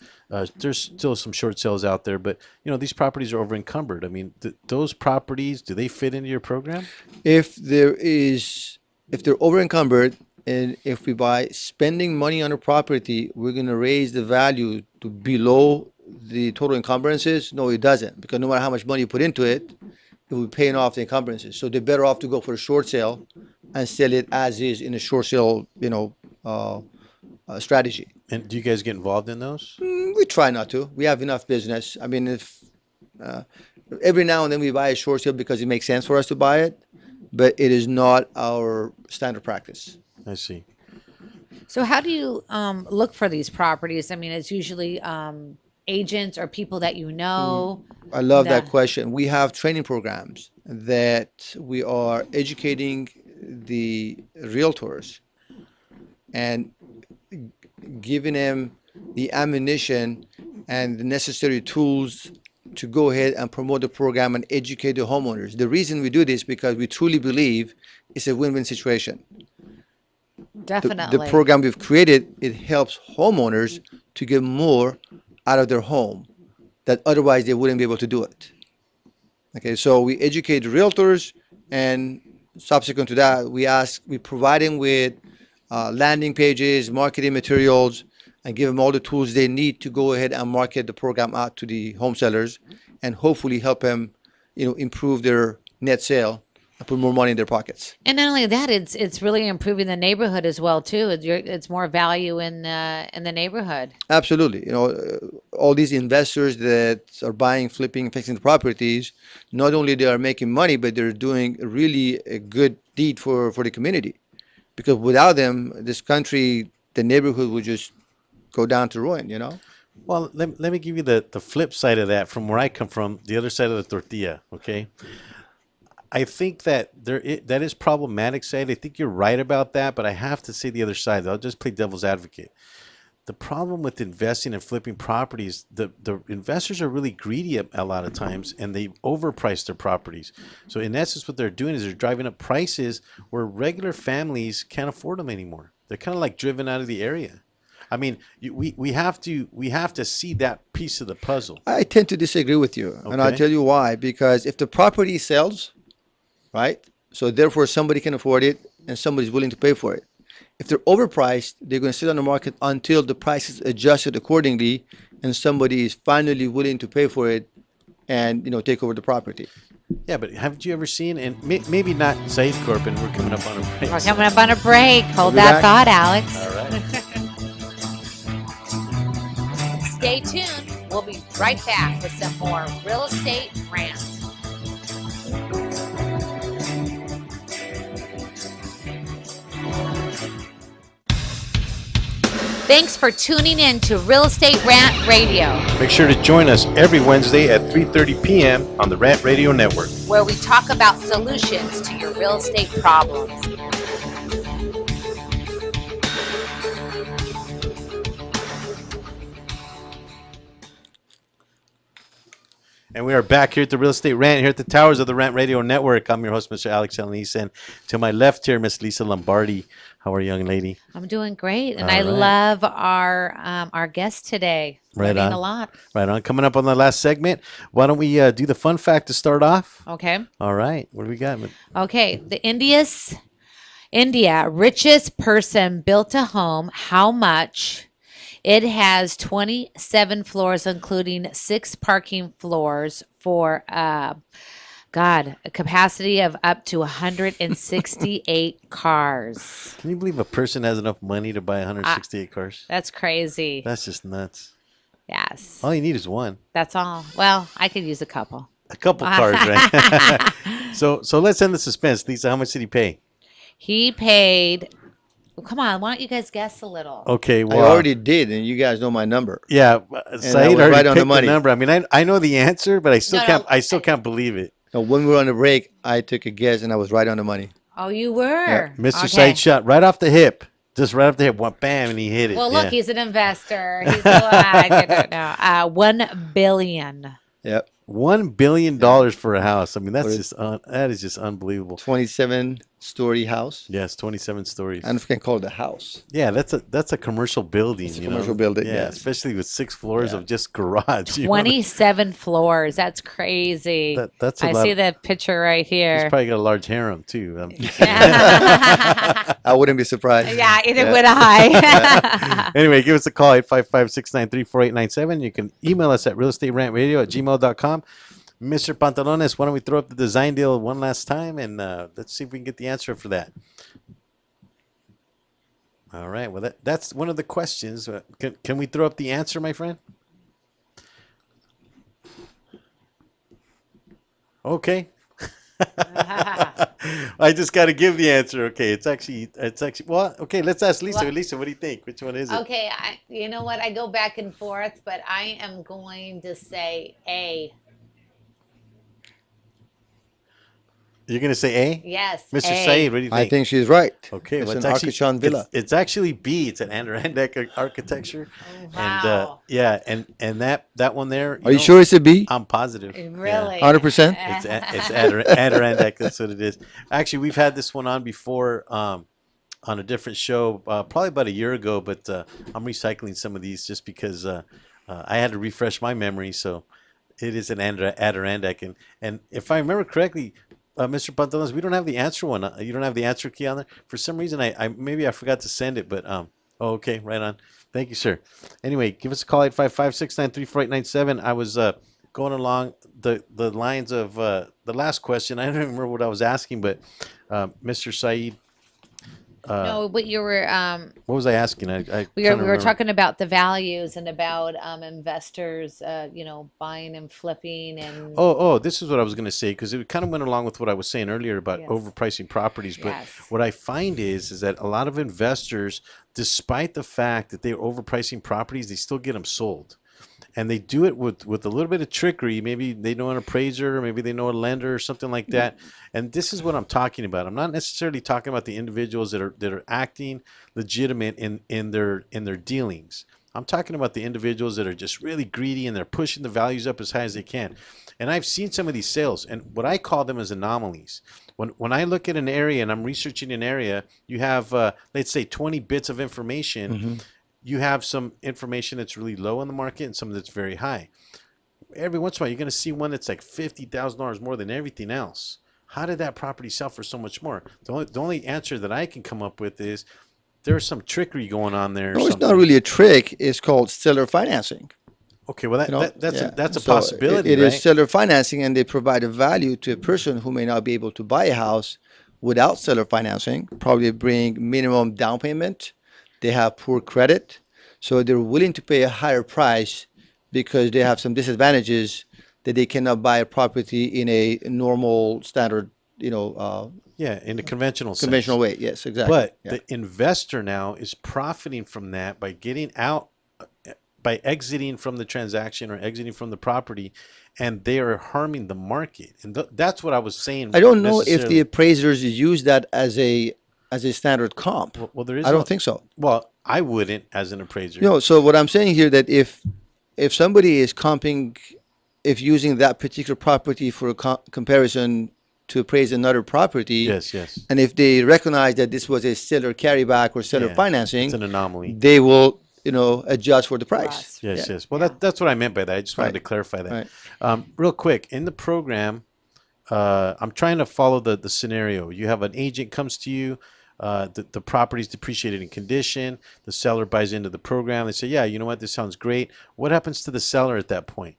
there's still some short sales out there. But these properties are over encumbered. I mean, those properties, do they fit into your program? If they're over encumbered, and if we by spending money on a property, we're going to raise the value to below the total encumbrances, no, it doesn't, because no matter how much money you put into it, it will be paying off the encumbrances. So they're better off to go for a short sale and sell it as is in a short sale, strategy. And do you guys get involved in those? We try not to. We have enough business. I mean, if every now and then we buy a short sale because it makes sense for us to buy it, but it is not our standard practice. I see. So how do you look for these properties? I mean, it's usually agents or people that you know. I love that question. We have training programs that we are educating the realtors and giving them the ammunition and the necessary tools to go ahead and promote the program and educate the homeowners. The reason we do this is because we truly believe it's a win-win situation. Definitely. The program we've created, it helps homeowners to get more out of their home that otherwise they wouldn't be able to do it. Okay, so we educate realtors, and subsequent to that, we provide them with landing pages, marketing materials, and give them all the tools they need to go ahead and market the program out to the home sellers, and hopefully help them, improve their net sale and put more money in their pockets. And not only that, it's really improving the neighborhood as well too. It's more value in the neighborhood. Absolutely. All these investors that are buying, flipping, fixing the properties, not only they are making money, but they're doing really a good deed for the community. Because without them, this country, the neighborhood would just go down to ruin, Well, let me give you the flip side of that from where I come from, the other side of the tortilla, okay? I think that that is problematic side. I think you're right about that, but I have to say the other side. I'll just play devil's advocate. The problem with investing and flipping properties, the investors are really greedy a lot of times, and they overprice their properties. So in essence, what they're doing is they're driving up prices where regular families can't afford them anymore. They're kind of like driven out of the area. I mean, we have to see that piece of the puzzle. I tend to disagree with you, and I'll Okay. tell you why. Because if the property sells, right, so therefore somebody can afford it and somebody's willing to pay for it. If they're overpriced, they're going to sit on the market until the price is adjusted accordingly and somebody is finally willing to pay for it and take over the property. Yeah, but haven't you ever seen, and maybe not Said Corp, and we're coming up on a break. We're coming up on a break. Hold be that back. thought, Alex. All right. Stay tuned. We'll be right back with some more real estate rants. Thanks for tuning in to Real Estate Rant Radio, Make sure to join us every Wednesday at 3:30 p.m. on the Rant Radio Network. where we talk about solutions to your real estate problems. And we are back here at the Real Estate Rant, here at the towers of the Rant Radio Network. I'm your host, Mr. Alex Elanise, and to my left here, Miss Lisa Lombardi. How are you, young lady? I'm doing great, and All I right. love our guest today. Right Learning on. a lot. Right on. Coming up on the last segment, why don't we do the fun fact to start off? Okay. All right. What do we got? Okay. The India richest person built a home. How much? It has 27 floors, including 6 parking floors for a capacity of up to 168 cars. Can you believe a person has enough money to buy 168 cars? That's crazy. That's just nuts. Yes. All you need is one. That's all. Well, I could use a couple. A couple cars, right? So let's end the suspense. Lisa, how much did he pay? He paid. Well, come on, why don't you guys guess a little? Okay, I well, already did, and you guys know my number. yeah, Said was already right on the picked the money. number. I mean, I know the answer, but I still No, can't. no, I still can't believe it. So when we were on the break, I took a guess, and I was right on the money. Oh, you were. Mr. Okay. Said shot right off the hip, just right off the hip. One bam, and he hit it. Well, look, yeah. he's an investor. He's I don't know. 1 billion. Yep. $1 billion for a house. I mean, that's What just that is just unbelievable. 27-story house. Yes, 27 stories. I don't know if I can call it a house. Yeah, that's a commercial building. It's a you commercial know? building, Yeah, yes. especially with 6 floors of just garage. you know? 27 floors. That's crazy. That's a I lot. see the picture right He's here. probably got a large harem too. Yeah, I wouldn't be surprised. either would I. Anyway, give us a call 855-693-4897. You can email us at realestaterantradio@gmail.com. Mr. Pantalones, why don't we throw up the design deal one last time and let's see if we can get the answer for that. All right. Well, that's one of the questions. Can we throw up the answer, my friend? Okay. I just got to give the answer. Okay, it's actually well. Okay, let's ask Lisa. What? Lisa, what do you think? Which one is it? Okay, you know what? I go back and forth, but I am going to say A. You're gonna say A? Yes, Mr. A. Said, what do you think? I think she's right. Okay, It's well, an Arcachon villa. It's actually B. It's an Adirondack architecture. Wow. And yeah, and that one there. Are you sure it's a B? I'm positive. Really? 100%? It's Adirondack. That's what it is. Actually, we've had this one on before on a different show, probably about a year ago. But I'm recycling some of these just because I had to refresh my memory. So it is an Adirondack, and if I remember correctly. Mr. Pantalones, we don't have the answer one. You don't have the answer key on there. For some reason, I maybe I forgot to send it, but oh, okay, right on. Thank you, sir. Anyway, give us a call 855-693-4897. I was going along the lines of the last question. I don't even remember what I was asking, but Mr. Said, No, but you were what was I asking? I we trying were, to we were remember. talking about the values and about investors, buying and flipping and Oh, this is what I was going to say because it kind of went along with what I was saying earlier about Yes. overpricing properties. But Yes. what I find is that a lot of investors, despite the fact that they're overpricing properties, they still get them sold. And they do it with a little bit of trickery. Maybe they know an appraiser, or maybe they know a lender or something like that. And this is what I'm talking about. I'm not necessarily talking about the individuals that are acting legitimate in their dealings. I'm talking about the individuals that are just really greedy and they're pushing the values up as high as they can. And I've seen some of these sales, and what I call them as anomalies. When I look at an area and I'm researching an area, you have let's say 20 bits of information. You have some information that's really low in the market and some that's very high. Every once in a while, you're going to see one that's like $50,000 more than everything else. How did that property sell for so much more? The only answer that I can come up with is there's some trickery going on there. or No, it's something. not really a trick. It's called seller financing. Okay, well You know, that's a So possibility, it right? is seller financing, and they provide a value to a person who may not be able to buy a house without seller financing. Probably bring minimum down payment. They have poor credit, so they're willing to pay a higher price because they have some disadvantages that they cannot buy a property in a normal standard, Yeah, in the conventional conventional sense. way. Yes, exactly. But Yeah. the investor now is profiting from that by getting out, by exiting from the transaction or exiting from the property, and they are harming the market. And that's what I was saying I don't know if the necessarily. appraisers use that as a standard comp. Well, there is I no. don't think so. Well, I wouldn't as an appraiser. So what I'm saying here that if somebody is comping, if using that particular property for a comparison to appraise another property, Yes, yes. and if they recognize that this was a seller carryback or seller Yeah, financing, it's an anomaly. they will adjust for the price. Plus. Yes, Yeah. yes. Well, Yeah. that's what I meant by that. I just wanted Right. to clarify that. Right. Real quick, in the program, I'm trying to follow the scenario. You have an agent comes to you, the property's depreciated in condition. The seller buys into the program. They say, yeah, you know what, this sounds great. What happens to the seller at that point?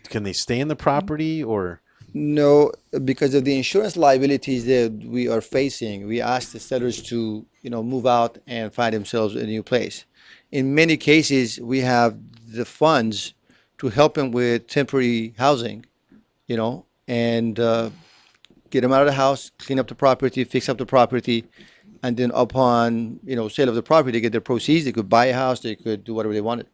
Can they stay in the property or? No, because of the insurance liabilities that we are facing, we ask the sellers to, move out and find themselves a new place. In many cases, we have the funds to help them with temporary housing, and get them out of the house, clean up the property, fix up the property, and then upon, sale of the property, they get their proceeds. They could buy a house, they could do whatever they wanted.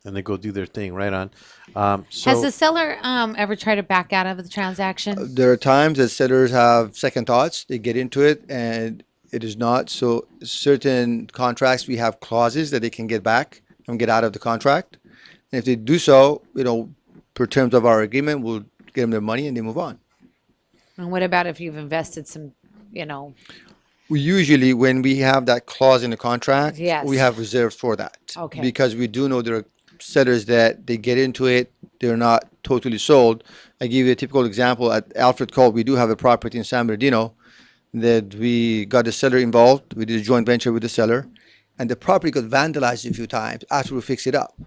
And they go do their thing, right on. Has the seller ever tried to back out of the transaction? There are times that sellers have second thoughts. They get into it and it is not. So certain contracts, we have clauses that they can get back and get out of the contract. And if they do so, per terms of our agreement, we'll get them their money and they move on. And what about if you've invested some. We usually, when we have that clause in the contract, Yes. we have reserves for that. Okay. Because we do know there are sellers that they get into it, they're not totally sold. I give you a typical example. At Alfred Call, we do have a property in San Bernardino that we got the seller involved. We did a joint venture with the seller, and the property got vandalized a few times after we fixed it up.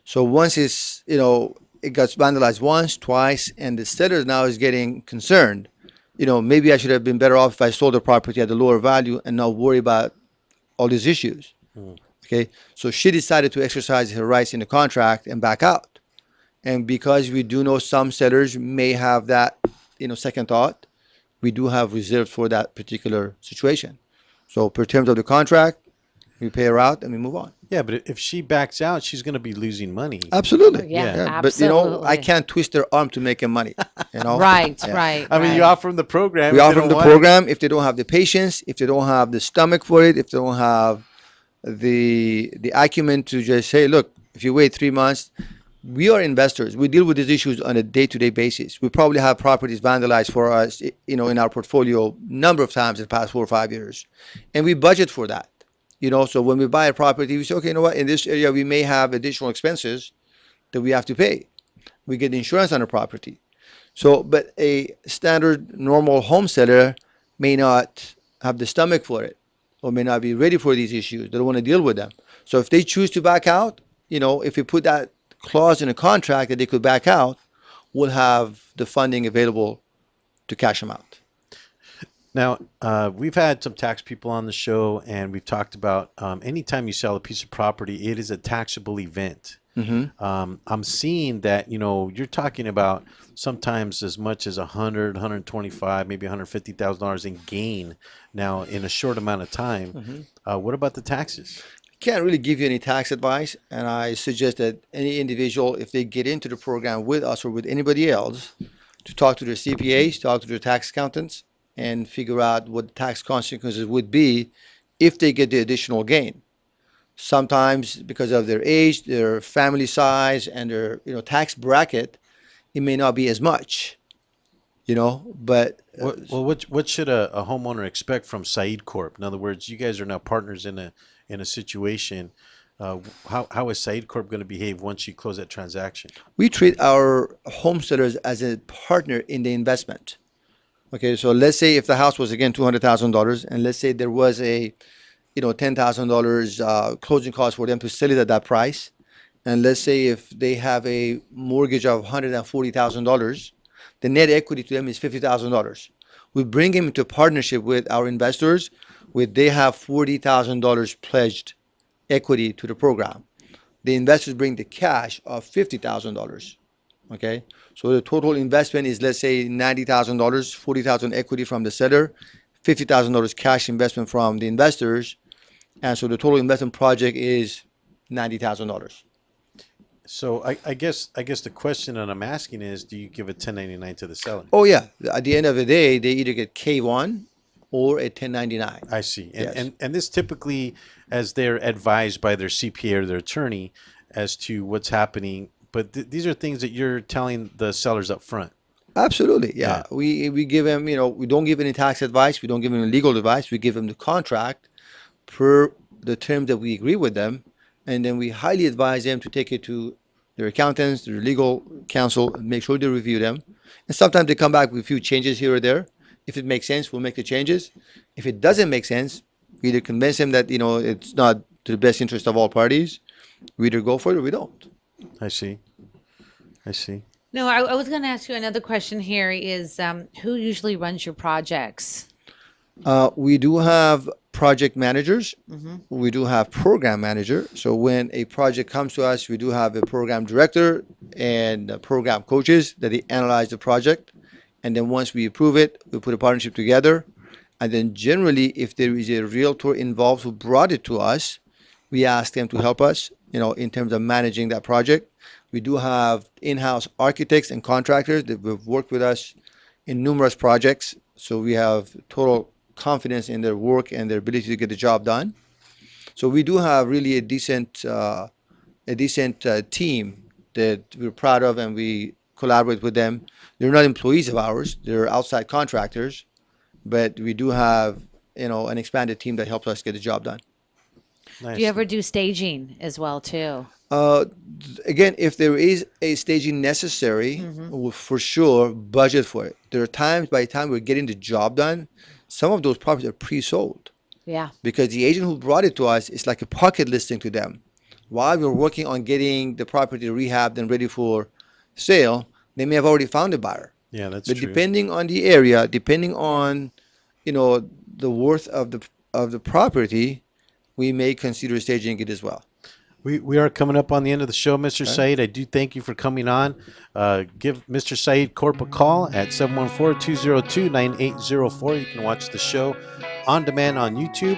So once it got vandalized once, twice, and the seller now is getting concerned. Maybe I should have been better off if I sold the property at a lower value and not worry about all these issues. Okay, so she decided to exercise her rights in the contract and back out. And because we do know some sellers may have that, second thought, we do have reserves for that particular situation. So per terms of the contract, we pay her out and we move on. Yeah, but if she backs out, she's going to be losing money. Absolutely. Yeah, But absolutely. I can't twist their arm to make them money. Right, Yeah. right. I mean, right. you offer them the program. We if they offer them don't the want it. program if they don't have the patience, if they don't have the stomach for it, if they don't have the acumen to just say, look, if you wait 3 months, we are investors. We deal with these issues on a day-to-day basis. We probably have properties vandalized for us, in our portfolio number of times in the past 4 or 5 years, and we budget for that. So when we buy a property, we say, okay, you know what? In this area, we may have additional expenses that we have to pay. We get insurance on the property. So, but a standard normal home seller may not have the stomach for it, or may not be ready for these issues. They don't want to deal with them. So if they choose to back out, if we put that clause in a contract that they could back out, we'll have the funding available to cash them out. Now, we've had some tax people on the show, and we've talked about anytime you sell a piece of property, it is a taxable event. I'm seeing that, you're talking about sometimes as much as 100, 125, maybe $150,000 in gain now in a short amount of time. What about the taxes? Can't really give you any tax advice, and I suggest that any individual, if they get into the program with us or with anybody else, to talk to their CPAs, talk to their tax accountants, and figure out what the tax consequences would be if they get the additional gain. Sometimes because of their age, their family size, and their tax bracket, it may not be as much. But Well, what should a homeowner expect from Said Corp? In other words, you guys are now partners in a situation. How is Said Corp going to behave once you close that transaction? we treat our home sellers as a partner in the investment. Okay, so let's say if the house was again $200,000, and let's say there was a $10,000 closing cost for them to sell it at that price, and let's say if they have a mortgage of $140,000, the net equity to them is $50,000. We bring them into partnership with our investors, where they have $40,000 pledged equity to the program. The investors bring the cash of $50,000. Okay, so the total investment is, let's say, $90,000, 40,000 equity from the seller, $50,000 cash investment from the investors, and so the total investment project is $90,000. So I guess the question that I'm asking is, do you give a 1099 to the seller? Oh yeah, at the end of the day, they either get K1 or a 1099. I see. And, Yes. and this typically, as they're advised by their CPA or their attorney as to what's happening, but these are things that you're telling the sellers up front. Absolutely, Yeah. yeah. We give them, we don't give any tax advice, we don't give them any legal advice. We give them the contract per the terms that we agree with them, and then we highly advise them to take it to their accountants, their legal counsel, and make sure they review them. And sometimes they come back with a few changes here or there. If it makes sense, we'll make the changes. If it doesn't make sense, we either convince them that it's not to the best interest of all parties. We either go for it or we don't. I see. I see. No, I was going to ask you another question here is who usually runs your projects? We do have project managers. We do have program manager. So when a project comes to us, we do have a program director and program coaches that they analyze the project. And then once we approve it, we put a partnership together. And then generally, if there is a realtor involved who brought it to us, we ask them to help us, in terms of managing that project. We do have in-house architects and contractors that have worked with us in numerous projects. So we have total confidence in their work and their ability to get the job done. So we do have really a decent team that we're proud of, and we collaborate with them. They're not employees of ours; they're outside contractors, but we do have an expanded team that helps us get the job done. Nice. Do you ever do staging as well too? Again, if there is a staging necessary, we'll for sure budget for it. There are times by the time we're getting the job done, some of those properties are pre-sold Yeah. because the agent who brought it to us is like a pocket listing to them. While we're working on getting the property rehabbed and ready for sale, they may have already found a buyer. Yeah, that's But true. depending on the area, depending on the worth of the property, we may consider staging it as well. We are coming up on the end of the show, Mr. Said. I do thank you for coming on. Give Mr. Said Corp a call at 714-202-9804. You can watch the show on demand on YouTube.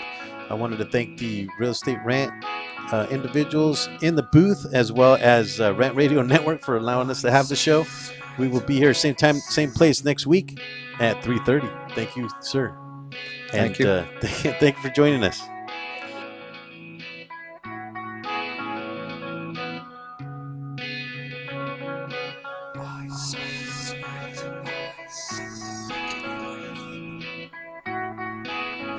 I wanted to thank the Real Estate Rant individuals in the booth, as well as Rant Radio Network, for allowing us to have the show. We will be here same time, same place next week at 3:30. Thank you, sir. Thank you. Thank you for joining us.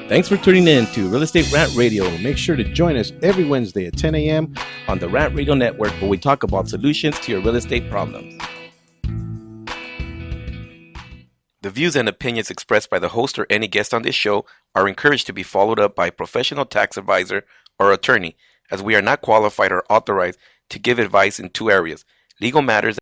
Thanks for tuning in to Real Estate Rant Radio Make sure to join us every Wednesday at 10 a.m. on the Rant Radio Network, where we talk about solutions to your real estate problems. The views and opinions expressed by the host or any guest on this show are encouraged to be followed up by a professional tax advisor or attorney, as we are not qualified or authorized to give advice in two areas: legal matters